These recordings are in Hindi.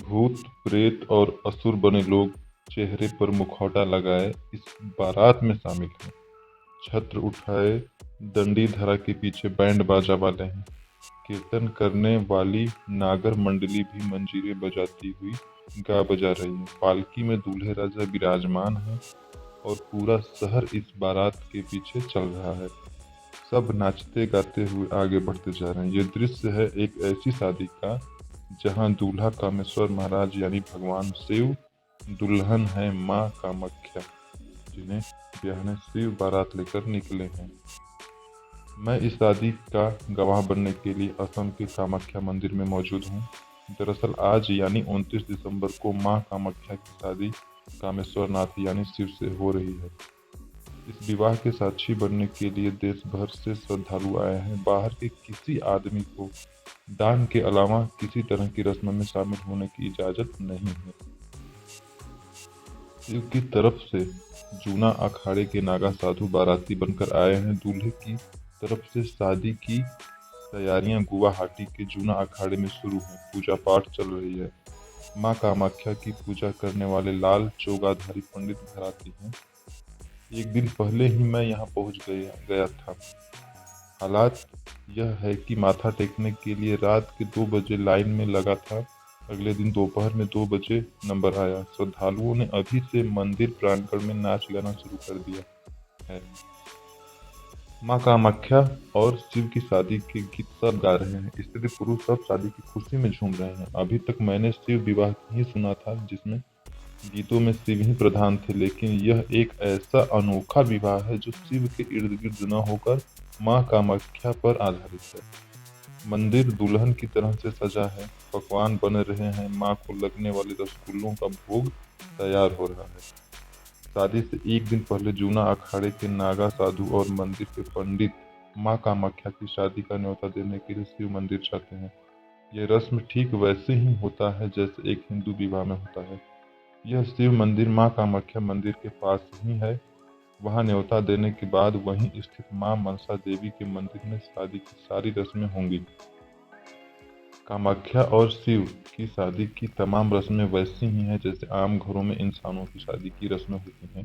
भूत प्रेत और असुर बने लोग चेहरे पर मुखौटा लगाए इस बारात में शामिल हैं। छत्र उठाए दंडी धरा के पीछे बैंड बाजा वाले हैं। कीर्तन करने वाली नागर मंडली भी मंजीरे बजाती हुई गा बजा रही है। पालकी में दूल्हे राजा विराजमान है और पूरा शहर इस बारात के पीछे चल रहा है। सब नाचते गाते हुए आगे बढ़ते जा रहे हैं। ये दृश्य है एक ऐसी शादी का जहां दूल्हा कामेश्वर महाराज यानी भगवान शिव, दुल्हन है माँ कामाख्या, जिन्हें ब्याहने शिव बारात लेकर निकले हैं। मैं इस शादी का गवाह बनने के लिए असम के कामाख्या मंदिर में मौजूद हूँ। दरअसल आज यानी 29 दिसंबर को माँ कामाख्या की शादी कामेश्वर नाथ यानी शिव से हो रही है। इस विवाह के साक्षी बनने के लिए देश भर से श्रद्धालु आए हैं। बाहर के किसी आदमी को दान के अलावा किसी तरह की रस्म में शामिल होने की इजाजत नहीं है। शिव की तरफ से जूना अखाड़े के नागा साधु बाराती बनकर आए हैं। दूल्हे की तरफ से शादी की तैयारियां गुवाहाटी के जूना अखाड़े में शुरू हैं। पूजा पाठ चल रही है। माँ कामाख्या की पूजा करने वाले लाल चोगाधारी पंडित घर आते हैं। एक दिन पहले ही मैं यहाँ पहुँच गया था। हालात यह है कि माथा टेकने के लिए रात के 2 बजे लाइन में लगा था। अगले दिन दोपहर में 2 बजे नंबर आया। श्रद्धालुओं ने अभी से मंदिर प्रांगण में नाच गाना शुरू कर दिया है। माँ कामाख्या और शिव की शादी के गीत सब गा रहे हैं। स्त्री पुरुष सब शादी की खुशी में झूम रहे हैं। अभी तक मैंने शिव विवाह ही सुना था जिसमें गीतों में शिव ही प्रधान थे, लेकिन यह एक ऐसा अनोखा विवाह है जो शिव के इर्द गिर्द न होकर माँ कामाख्या पर आधारित है। मंदिर दुल्हन की तरह से सजा है। पकवान बन रहे हैं। माँ को लगने वाले रसगुल्लों का भोग तैयार हो रहा है। शादी से एक दिन पहले जूना अखाड़े के नागा साधु और मंदिर के पंडित माँ कामाख्या की शादी का न्योता देने के लिए शिव मंदिर जाते हैं। यह रस्म ठीक वैसे ही होता है जैसे एक हिंदू विवाह में होता है। यह शिव मंदिर माँ कामाख्या मंदिर के पास ही है। वहां न्योता देने के बाद वहीं स्थित माँ मनसा देवी के मंदिर में शादी की सारी रस्में होंगी। कामाख्या और शिव की शादी की तमाम रस्में वैसी ही हैं जैसे आम घरों में इंसानों की शादी की रस्में होती हैं।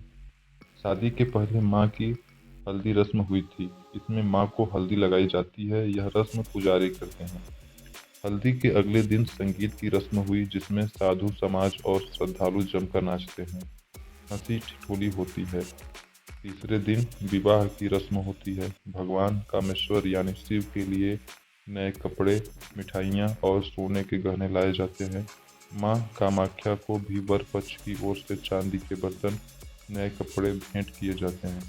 शादी के पहले माँ की हल्दी रस्म हुई थी। इसमें माँ को हल्दी लगाई जाती है। यह रस्म पुजारी करते हैं। हल्दी के अगले दिन संगीत की रस्म हुई जिसमें साधु समाज और श्रद्धालु जमकर नाचते हैं। हंसी ठिठोली होती है। तीसरे दिन विवाह की रस्म होती है। भगवान कामेश्वर यानी शिव के लिए नए कपड़े, मिठाइयाँ और सोने के गहने लाए जाते हैं। माँ कामाख्या को भी वर पक्ष की ओर से चांदी के बर्तन, नए कपड़े भेंट किए जाते हैं।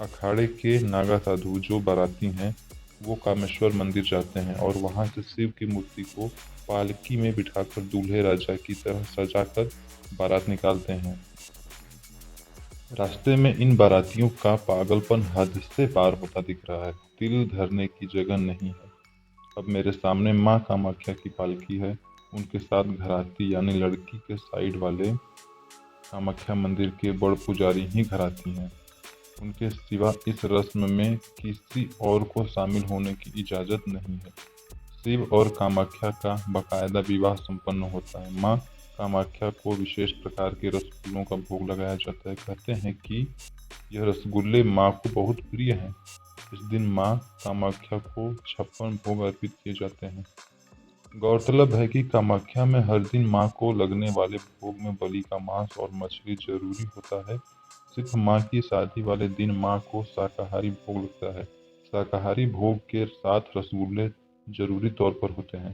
अखाड़े के नागा साधु जो बाराती हैं वो कामेश्वर मंदिर जाते हैं और वहां से शिव की मूर्ति को पालकी में बिठाकर दूल्हे राजा की तरह सजाकर बारात निकालते हैं। रास्ते में इन बारातियों का पागलपन हद से पार होता दिख रहा है। तिल धरने की जगह नहीं है। अब मेरे सामने माँ कामाख्या की पालकी है। उनके साथ घराती यानी लड़की के साइड वाले कामाख्या मंदिर के बड़ पुजारी ही घराती हैं। उनके सिवा इस रस्म में किसी और को शामिल होने की इजाज़त नहीं है। शिव और कामाख्या का बाकायदा विवाह संपन्न होता है। माँ कामाख्या को विशेष प्रकार के रसगुल्लों का भोग लगाया जाता है। कहते हैं कि यह रसगुल्ले माँ को बहुत प्रिय हैं। इस दिन माँ कामाख्या को 56 भोग अर्पित किए जाते हैं। गौरतलब है कि कामाख्या में हर दिन माँ को लगने वाले भोग में बलि का मांस और मछली जरूरी होता है। सिर्फ माँ की शादी वाले दिन माँ को शाकाहारी भोग लगता है। शाकाहारी भोग के साथ रसगुल्ले जरूरी तौर पर होते हैं।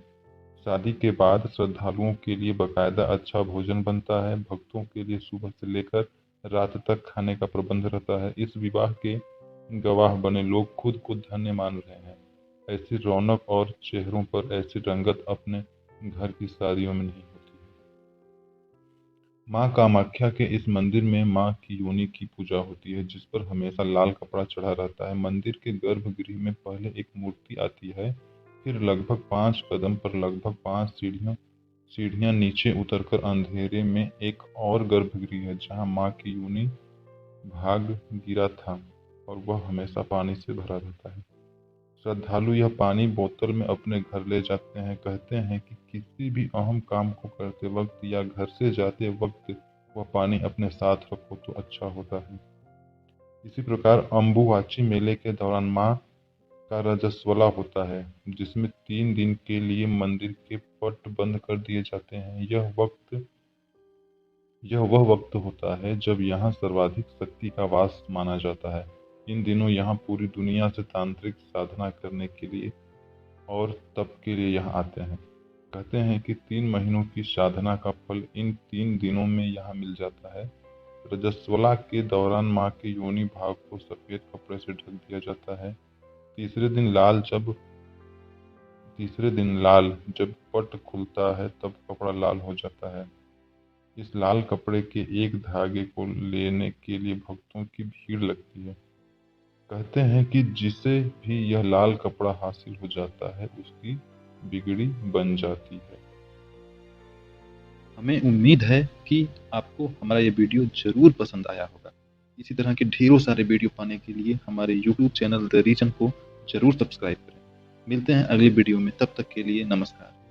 शादी के बाद श्रद्धालुओं के लिए बाकायदा अच्छा भोजन बनता है। भक्तों के लिए सुबह से लेकर रात तक खाने का प्रबंध रहता है। इस विवाह के गवाह बने लोग खुद को धन्य मान रहे हैं। ऐसी रौनक और चेहरों पर ऐसी रंगत अपने घर की शादियों में नहीं होती है। माँ कामाख्या के इस मंदिर में माँ की योनि की पूजा होती है जिस पर हमेशा लाल कपड़ा चढ़ा रहता है। मंदिर के गर्भगृह में पहले एक मूर्ति आती है, फिर लगभग 5 कदम पर लगभग 5 सीढ़ियां नीचे उतरकर अंधेरे में एक और गर्भगृह है जहाँ माँ की योनि भाग गिरा था और वह हमेशा पानी से भरा रहता है। श्रद्धालु यह पानी बोतल में अपने घर ले जाते हैं। कहते हैं कि किसी भी अहम काम को करते वक्त या घर से जाते वक्त वह पानी अपने साथ रखो तो अच्छा होता है। इसी प्रकार अम्बुवाची मेले के दौरान माँ का रजस्वला होता है, जिसमें 3 दिन के लिए मंदिर के पट बंद कर दिए जाते हैं। यह वह वक्त होता है जब यहाँ सर्वाधिक शक्ति का वास माना जाता है। इन दिनों यहाँ पूरी दुनिया से तांत्रिक साधना करने के लिए और तप के लिए यहाँ आते हैं। कहते हैं कि 3 महीनों की साधना का फल इन 3 दिनों में यहाँ मिल जाता है। रजस्वला के दौरान माँ के योनि भाग को सफेद कपड़े से ढक दिया जाता है। तीसरे दिन लाल जब पट खुलता है तब कपड़ा लाल हो जाता है। इस लाल कपड़े के एक धागे को लेने के लिए भक्तों की भीड़ लगती है। कहते हैं कि जिसे भी यह लाल कपड़ा हासिल हो जाता है उसकी बिगड़ी बन जाती है। हमें उम्मीद है कि आपको हमारा ये वीडियो ज़रूर पसंद आया होगा। इसी तरह के ढेरों सारे वीडियो पाने के लिए हमारे YouTube चैनल द रीजन को ज़रूर सब्सक्राइब करें। मिलते हैं अगली वीडियो में, तब तक के लिए नमस्कार।